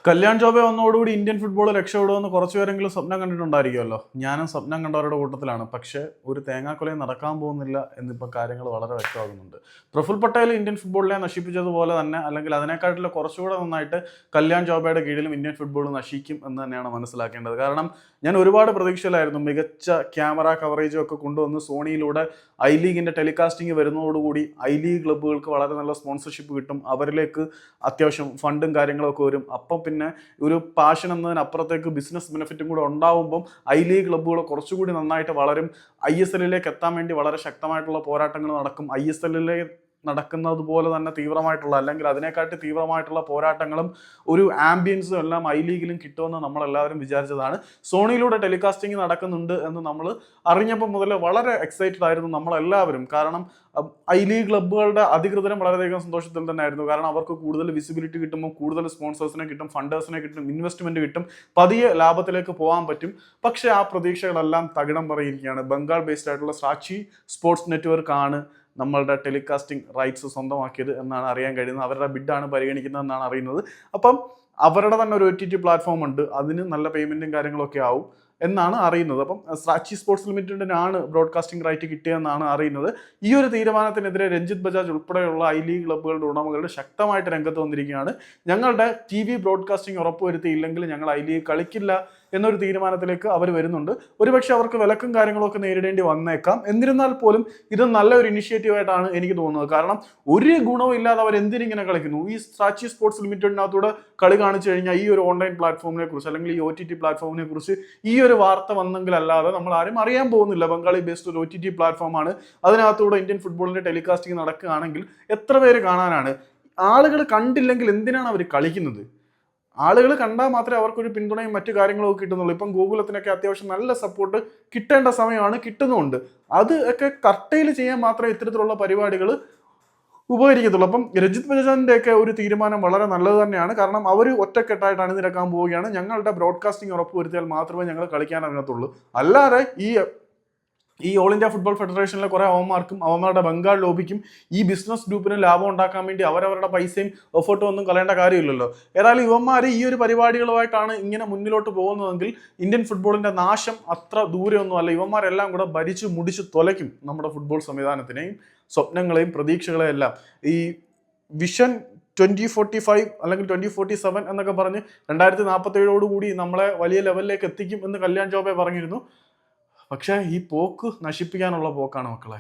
കല്യാൺ ജോബെ വന്നതോടുകൂടി Indian football രക്ഷപ്പെടുമെന്ന് കുറച്ചുപേരെങ്കിലും സ്വപ്നം കണ്ടിട്ടുണ്ടായിരിക്കുമല്ലോ. ഞാനും സ്വപ്നം കണ്ടവരുടെ കൂട്ടത്തിലാണ്. പക്ഷേ ഒരു തേങ്ങാക്കൊലയും നടക്കാൻ പോകുന്നില്ല എന്നിപ്പോൾ കാര്യങ്ങൾ വളരെ വ്യക്തമാകുന്നുണ്ട്. പ്രഫുൽ പട്ടേൽ ഇന്ത്യൻ ഫുട്ബോളിനെ നശിപ്പിച്ചതുപോലെ തന്നെ, അല്ലെങ്കിൽ അതിനെക്കാട്ടിലും കുറച്ചുകൂടെ നന്നായിട്ട് കല്യാൺ ജോബയുടെ കീഴിലും ഇന്ത്യൻ ഫുട്ബോൾ നശിക്കും എന്ന് തന്നെയാണ് മനസ്സിലാക്കേണ്ടത്. കാരണം ഞാൻ ഒരുപാട് പ്രതീക്ഷയിലായിരുന്നു. മികച്ച ക്യാമറ കവറേജും ഒക്കെ കൊണ്ടുവന്ന് സോണിയിലൂടെ ഐ ലീഗിൻ്റെ ടെലികാസ്റ്റിംഗ് വരുന്നതോടുകൂടി ഐ ലീഗ് ക്ലബ്ബുകൾക്ക് വളരെ നല്ല സ്പോൺസർഷിപ്പ് കിട്ടും, അവരിലേക്ക് അത്യാവശ്യം ഫണ്ടും കാര്യങ്ങളൊക്കെ വരും. അപ്പം പിന്നെ ഒരു പാഷൻ എന്നതിനപ്പുറത്തേക്ക് ബിസിനസ് ബെനിഫിറ്റും കൂടെ ഉണ്ടാവുമ്പം ഐ ലീഗ് ക്ലബ്ബുകൾ കുറച്ചുകൂടി നന്നായിട്ട് വളരും. ISL എത്താൻ വേണ്ടി വളരെ ശക്തമായിട്ടുള്ള പോരാട്ടങ്ങൾ നടക്കും. ISL നടക്കുന്നത് പോലെ തന്നെ തീവ്രമായിട്ടുള്ള, അല്ലെങ്കിൽ അതിനെക്കാട്ടി തീവ്രമായിട്ടുള്ള പോരാട്ടങ്ങളും ഒരു ആംബിയൻസും എല്ലാം ഐ ലീഗിലും കിട്ടുമെന്ന് നമ്മളെല്ലാവരും വിചാരിച്ചതാണ്. സോണിയിലൂടെ ടെലികാസ്റ്റിംഗ് നടക്കുന്നുണ്ട് എന്ന് നമ്മൾ അറിഞ്ഞപ്പോൾ മുതൽ വളരെ എക്സൈറ്റഡ് ആയിരുന്നു നമ്മളെല്ലാവരും. കാരണം ഐ ലീഗ് ക്ലബ്ബുകളുടെ അധികൃതരും വളരെയധികം സന്തോഷത്തിൽ തന്നെ ആയിരുന്നു. കാരണം അവർക്ക് കൂടുതൽ വിസിബിലിറ്റി കിട്ടുമ്പോൾ കൂടുതൽ സ്പോൺസേഴ്സിനെ കിട്ടും, ഫണ്ടേഴ്സിനെ കിട്ടും, ഇൻവെസ്റ്റ്മെന്റ് കിട്ടും, പതിയെ ലാഭത്തിലേക്ക് പോകാൻ പറ്റും. പക്ഷേ ആ പ്രതീക്ഷകളെല്ലാം തകിടം മറിയിരിക്കുകയാണ്. ബംഗാൾ ബേസ്ഡ് ആയിട്ടുള്ള സാക്ഷി സ്പോർട്സ് നെറ്റ്വർക്ക് ആണ് നമ്മളുടെ ടെലികാസ്റ്റിംഗ് റൈറ്റ്സ് സ്വന്തമാക്കിയത് എന്നാണ് അറിയാൻ കഴിയുന്നത്. അവരുടെ ബിഡാണ് പരിഗണിക്കുന്നത് എന്നാണ് അറിയുന്നത്. അപ്പം അവരുടെ തന്നെ ഒരു OTT പ്ലാറ്റ്ഫോം ഉണ്ട്, അതിന് നല്ല പേയ്മെന്റും കാര്യങ്ങളൊക്കെ ആവും എന്നാണ് അറിയുന്നത്. അപ്പം സാക്ഷി സ്പോർട്സ് ലിമിറ്റഡിനാണ് ബ്രോഡ്കാസ്റ്റിംഗ് റൈറ്റ് കിട്ടിയതെന്നാണ് അറിയുന്നത്. ഈ ഒരു തീരുമാനത്തിനെതിരെ രഞ്ജിത്ത് ബജാജ് ഉൾപ്പെടെയുള്ള ഐ ലീഗ് ക്ലബ്ബുകളുടെ ഉടമകളുടെ ശക്തമായിട്ട് രംഗത്ത് വന്നിരിക്കുകയാണ്. ഞങ്ങളുടെ TV ബ്രോഡ്കാസ്റ്റിംഗ് ഉറപ്പുവരുത്തിയില്ലെങ്കിൽ ഞങ്ങൾ ഐ ലീഗ് കളിക്കില്ല എന്നൊരു തീരുമാനത്തിലേക്ക് അവർ വരുന്നുണ്ട്. ഒരുപക്ഷെ അവർക്ക് വിലക്കും കാര്യങ്ങളൊക്കെ നേരിടേണ്ടി വന്നേക്കാം. എന്നിരുന്നാൽ പോലും ഇത് നല്ലൊരു ഇനിഷ്യേറ്റീവായിട്ടാണ് എനിക്ക് തോന്നുന്നത്. കാരണം ഒരു ഗുണവും ഇല്ലാതെ അവർ എന്തിനിങ്ങനെ കളിക്കുന്നു? ഈ സാക്ഷി സ്പോർട്സ് ലിമിറ്റഡിനകത്തൂടെ കളി കാണിച്ചു കഴിഞ്ഞാൽ ഈ ഒരു ഓൺലൈൻ പ്ലാറ്റ്ഫോമിനെ കുറിച്ച്, അല്ലെങ്കിൽ ഈ OTT പ്ലാറ്റ്ഫോമിനെ കുറിച്ച് ഈ ഒരു വാർത്ത വന്നെങ്കിലല്ലാതെ നമ്മൾ ആരും അറിയാൻ പോകുന്നില്ല. ബംഗാളി ബേസ്ഡ് ഒരു OTT പ്ലാറ്റ്ഫോമാണ്, അതിനകത്തൂടെ ഇന്ത്യൻ ഫുട്ബോളിന്റെ ടെലികാസ്റ്റിംഗ് നടക്കുകയാണെങ്കിൽ എത്ര പേര് കാണാനാണ്? ആളുകൾ കണ്ടില്ലെങ്കിൽ എന്തിനാണ് അവർ കളിക്കുന്നത്? ആളുകൾ കണ്ടാൽ മാത്രമേ അവർക്കൊരു പിന്തുണയും മറ്റു കാര്യങ്ങളും ഒക്കെ കിട്ടുന്നുള്ളൂ. ഇപ്പം ഗൂഗിളത്തിനൊക്കെ അത്യാവശ്യം നല്ല സപ്പോർട്ട് കിട്ടേണ്ട സമയമാണ്, കിട്ടുന്നുണ്ട്. അത് ഒക്കെ കർട്ടയിൽ ചെയ്യാൻ മാത്രമേ ഇത്തരത്തിലുള്ള പരിപാടികൾ ഉപകരിക്കത്തുള്ളൂ. അപ്പം രഞ്ജിത്ത് ബജാജിന്റെ ഒക്കെ ഒരു തീരുമാനം വളരെ നല്ലത് തന്നെയാണ്. കാരണം അവർ ഒറ്റക്കെട്ടായിട്ട് അണിനിരക്കാൻ പോവുകയാണ്. ഞങ്ങളുടെ ബ്രോഡ്കാസ്റ്റിംഗ് ഉറപ്പുവരുത്തിയാൽ മാത്രമേ ഞങ്ങൾ കളിക്കാൻ ഇറങ്ങത്തുള്ളൂ. അല്ലാതെ ഈ ഓൾ ഇന്ത്യ ഫുട്ബോൾ ഫെഡറേഷനിലെ കുറെ അവന്മാർക്കും അവന്മാരുടെ ബംഗാൾ ലോബിക്കും ഈ ബിസിനസ് ഗ്രൂപ്പിന് ലാഭം ഉണ്ടാക്കാൻ വേണ്ടി അവരവരുടെ പൈസയും എഫേർട്ടും ഒന്നും കളയേണ്ട കാര്യമില്ലല്ലോ. ഏതായാലും ഇവന്മാർ ഈ ഒരു പരിപാടികളുമായിട്ടാണ് ഇങ്ങനെ മുന്നിലോട്ട് പോകുന്നതെങ്കിൽ ഇന്ത്യൻ ഫുട്ബോളിന്റെ നാശം അത്ര ദൂരെയൊന്നും അല്ല. ഇവന്മാരെല്ലാം കൂടെ ഭരിച്ചു മുടിച്ചു തൊലയ്ക്കും നമ്മുടെ ഫുട്ബോൾ സംവിധാനത്തിനെയും സ്വപ്നങ്ങളെയും പ്രതീക്ഷകളെയും എല്ലാം. ഈ വിഷൻ 2045 അല്ലെങ്കിൽ 2047 എന്നൊക്കെ പറഞ്ഞ് 2047 നമ്മളെ വലിയ ലെവലിലേക്ക് എത്തിക്കും എന്ന് കല്യാൺ ജോബെ പറഞ്ഞിരുന്നു. പക്ഷേ ഈ പോക്ക് നശിപ്പിക്കാനുള്ള പോക്കാണ് മക്കളെ.